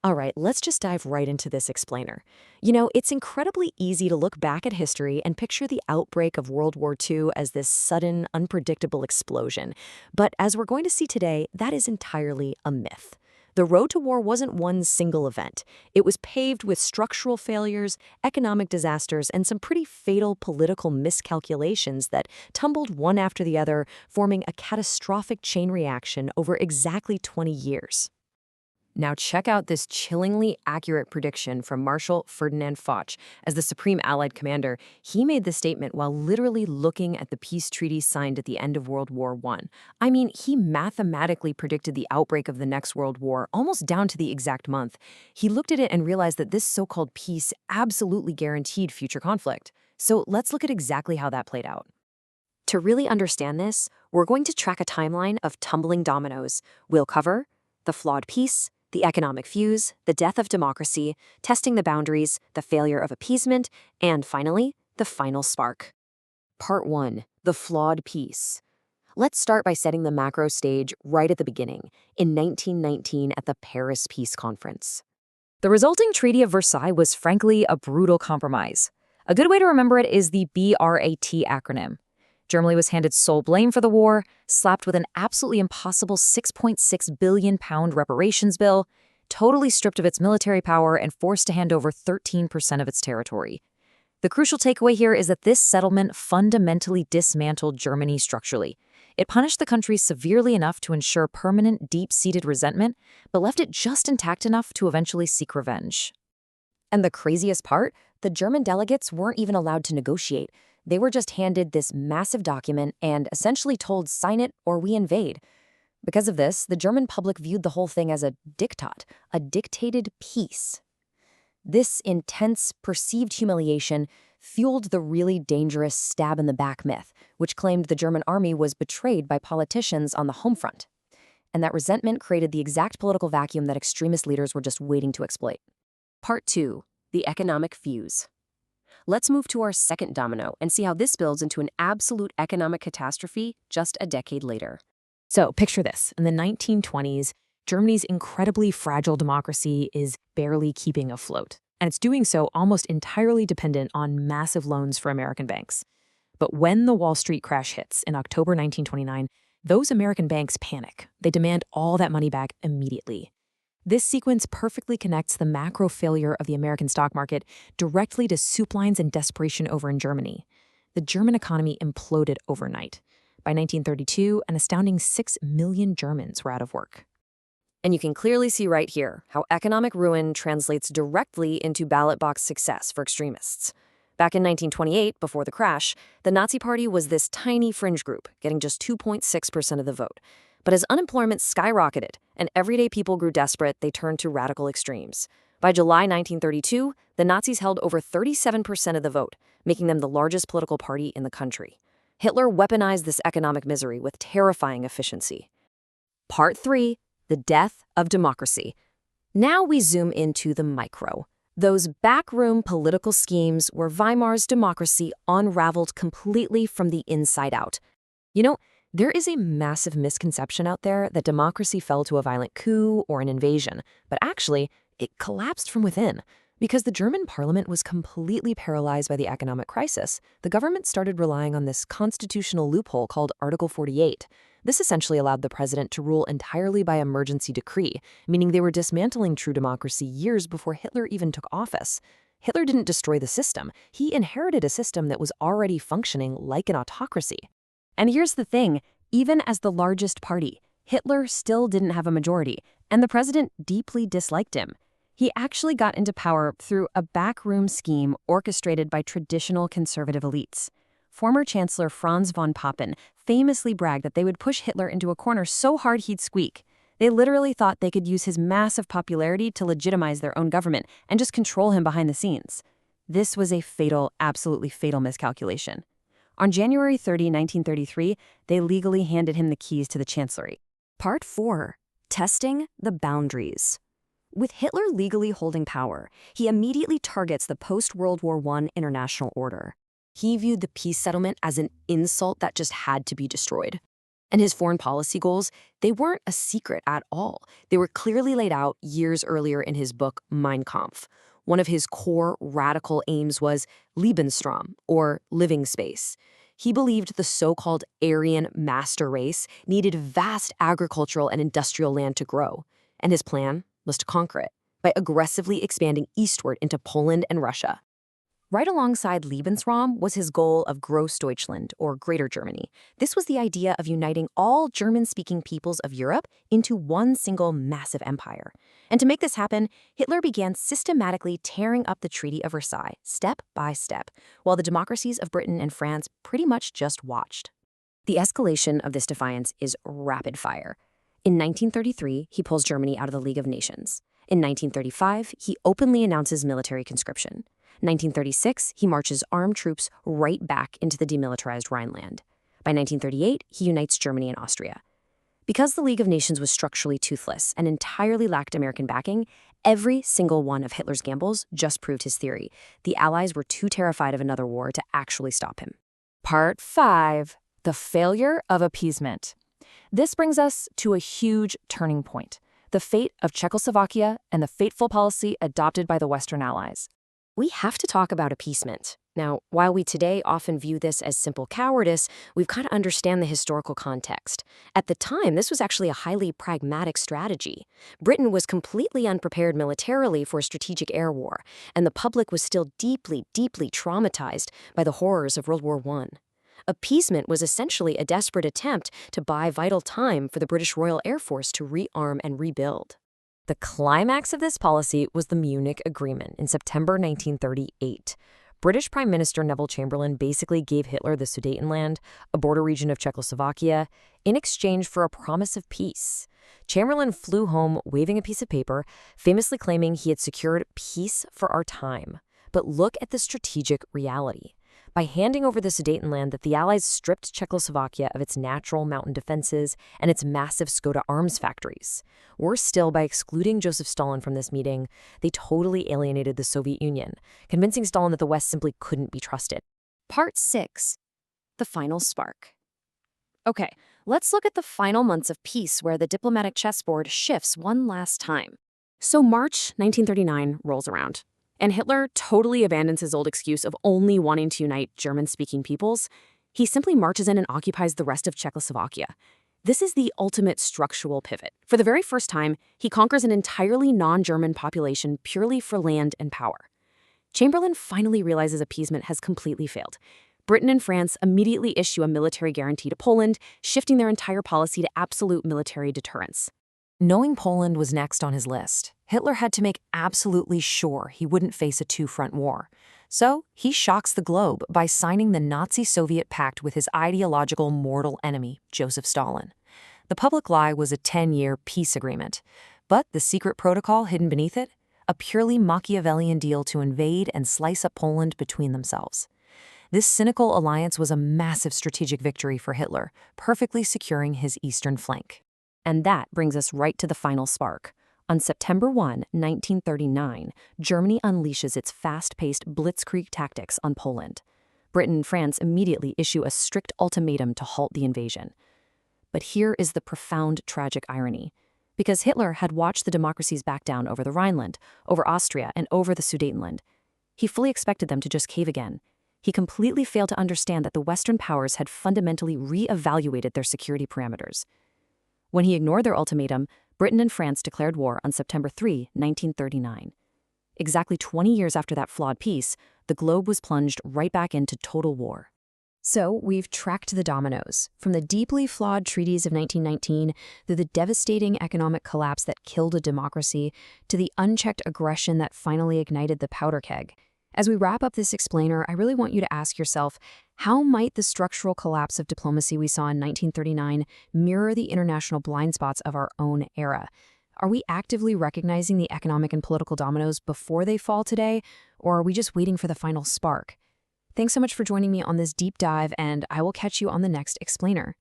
All right, let's just dive right into this explainer. It's incredibly easy to look back at history and picture the outbreak of World War II as this sudden, unpredictable explosion. But as we're going to see today, that is entirely a myth. The road to war wasn't one single event. It was paved with structural failures, economic disasters, and some pretty fatal political miscalculations that tumbled one after the other, forming a catastrophic chain reaction over exactly 20 years. Now check out this chillingly accurate prediction from Marshal Ferdinand Foch. As the Supreme Allied Commander, he made the statement while literally looking at the peace treaty signed at the end of World War I. I mean, he mathematically predicted the outbreak of the next World War, almost down to the exact month. He looked at it and realized that this so-called peace absolutely guaranteed future conflict. So let's look at exactly how that played out. To really understand this, we're going to track a timeline of tumbling dominoes. We'll cover the flawed peace, the economic fuse, the death of democracy, testing the boundaries, the failure of appeasement, and finally, the final spark. Part 1. The flawed peace. Let's start by setting the macro stage right at the beginning, in 1919 at the Paris Peace Conference. The resulting Treaty of Versailles was frankly a brutal compromise. A good way to remember it is the B.R.A.T acronym. Germany was handed sole blame for the war, slapped with an absolutely impossible £6.6 billion reparations bill, totally stripped of its military power, and forced to hand over 13% of its territory. The crucial takeaway here is that this settlement fundamentally dismantled Germany structurally. It punished the country severely enough to ensure permanent, deep-seated resentment, but left it just intact enough to eventually seek revenge. And the craziest part? The German delegates weren't even allowed to negotiate. They were just handed this massive document and essentially told, sign it or we invade. Because of this, the German public viewed the whole thing as a diktat, a dictated peace. This intense, perceived humiliation fueled the really dangerous stab-in-the-back myth, which claimed the German army was betrayed by politicians on the home front. And that resentment created the exact political vacuum that extremist leaders were just waiting to exploit. Part 2. The economic fuse. Let's move to our second domino and see how this builds into an absolute economic catastrophe just a decade later. So picture this. In the 1920s, Germany's incredibly fragile democracy is barely keeping afloat. And it's doing so almost entirely dependent on massive loans for American banks. But when the Wall Street crash hits in October 1929, those American banks panic. They demand all that money back immediately. This sequence perfectly connects the macro failure of the American stock market directly to soup lines and desperation over in Germany. The German economy imploded overnight. By 1932, an astounding 6 million Germans were out of work. And you can clearly see right here how economic ruin translates directly into ballot box success for extremists. Back in 1928, before the crash, the Nazi Party was this tiny fringe group, getting just 2.6% of the vote. But as unemployment skyrocketed and everyday people grew desperate, they turned to radical extremes. By July 1932, the Nazis held over 37% of the vote, making them the largest political party in the country. Hitler weaponized this economic misery with terrifying efficiency. Part 3. The death of democracy. Now we zoom into the micro. Those backroom political schemes where Weimar's democracy unraveled completely from the inside out. There is a massive misconception out there that democracy fell to a violent coup or an invasion, but actually, it collapsed from within. Because the German parliament was completely paralyzed by the economic crisis, the government started relying on this constitutional loophole called Article 48. This essentially allowed the president to rule entirely by emergency decree, meaning they were dismantling true democracy years before Hitler even took office. Hitler didn't destroy the system. He inherited a system that was already functioning like an autocracy. And here's the thing, even as the largest party, Hitler still didn't have a majority, and the president deeply disliked him. He actually got into power through a backroom scheme orchestrated by traditional conservative elites. Former Chancellor Franz von Papen famously bragged that they would push Hitler into a corner so hard he'd squeak. They literally thought they could use his massive popularity to legitimize their own government and just control him behind the scenes. This was a fatal, absolutely fatal miscalculation. On January 30, 1933, they legally handed him the keys to the chancellery. Part 4. Testing the boundaries. With Hitler legally holding power, he immediately targets the post-World War I international order. He viewed the peace settlement as an insult that just had to be destroyed. And his foreign policy goals, they weren't a secret at all. They were clearly laid out years earlier in his book, Mein Kampf. One of his core radical aims was Lebensraum, or living space. He believed the so-called Aryan master race needed vast agricultural and industrial land to grow, and his plan was to conquer it by aggressively expanding eastward into Poland and Russia. Right alongside Lebensraum was his goal of Großdeutschland, or Greater Germany. This was the idea of uniting all German-speaking peoples of Europe into one single massive empire. And to make this happen, Hitler began systematically tearing up the Treaty of Versailles, step by step, while the democracies of Britain and France pretty much just watched. The escalation of this defiance is rapid fire. In 1933, he pulls Germany out of the League of Nations. In 1935, he openly announces military conscription. 1936, he marches armed troops right back into the demilitarized Rhineland. By 1938, he unites Germany and Austria. Because the League of Nations was structurally toothless and entirely lacked American backing, every single one of Hitler's gambles just proved his theory. The Allies were too terrified of another war to actually stop him. Part 5. The failure of appeasement. This brings us to a huge turning point: the fate of Czechoslovakia and the fateful policy adopted by the Western Allies. We have to talk about appeasement. Now, while we today often view this as simple cowardice, we've got to understand the historical context. At the time, this was actually a highly pragmatic strategy. Britain was completely unprepared militarily for a strategic air war, and the public was still deeply, deeply traumatized by the horrors of World War I. Appeasement was essentially a desperate attempt to buy vital time for the British Royal Air Force to rearm and rebuild. The climax of this policy was the Munich Agreement in September 1938. British Prime Minister Neville Chamberlain basically gave Hitler the Sudetenland, a border region of Czechoslovakia, in exchange for a promise of peace. Chamberlain flew home waving a piece of paper, famously claiming he had secured peace for our time. But look at the strategic reality. By handing over the Sudetenland, the Allies stripped Czechoslovakia of its natural mountain defenses and its massive Skoda arms factories. Worse still, by excluding Joseph Stalin from this meeting, they totally alienated the Soviet Union, convincing Stalin that the West simply couldn't be trusted. Part 6. The final spark. Okay, let's look at the final months of peace where the diplomatic chessboard shifts one last time. So March 1939 rolls around, and Hitler totally abandons his old excuse of only wanting to unite German-speaking peoples. He simply marches in and occupies the rest of Czechoslovakia. This is the ultimate structural pivot. For the very first time, he conquers an entirely non-German population purely for land and power. Chamberlain finally realizes appeasement has completely failed. Britain and France immediately issue a military guarantee to Poland, shifting their entire policy to absolute military deterrence. Knowing Poland was next on his list, Hitler had to make absolutely sure he wouldn't face a two-front war. So he shocks the globe by signing the Nazi-Soviet pact with his ideological mortal enemy, Joseph Stalin. The public lie was a 10-year peace agreement, but the secret protocol hidden beneath it, a purely Machiavellian deal to invade and slice up Poland between themselves. This cynical alliance was a massive strategic victory for Hitler, perfectly securing his eastern flank. And that brings us right to the final spark. On September 1, 1939, Germany unleashes its fast-paced blitzkrieg tactics on Poland. Britain and France immediately issue a strict ultimatum to halt the invasion. But here is the profound tragic irony. Because Hitler had watched the democracies back down over the Rhineland, over Austria, and over the Sudetenland, he fully expected them to just cave again. He completely failed to understand that the Western powers had fundamentally re-evaluated their security parameters. When he ignored their ultimatum, Britain and France declared war on September 3, 1939. Exactly 20 years after that flawed peace, the globe was plunged right back into total war. So we've tracked the dominoes, from the deeply flawed treaties of 1919 through the devastating economic collapse that killed a democracy to the unchecked aggression that finally ignited the powder keg. As we wrap up this explainer, I really want you to ask yourself, how might the structural collapse of diplomacy we saw in 1939 mirror the international blind spots of our own era? Are we actively recognizing the economic and political dominoes before they fall today, or are we just waiting for the final spark? Thanks so much for joining me on this deep dive, and I will catch you on the next explainer.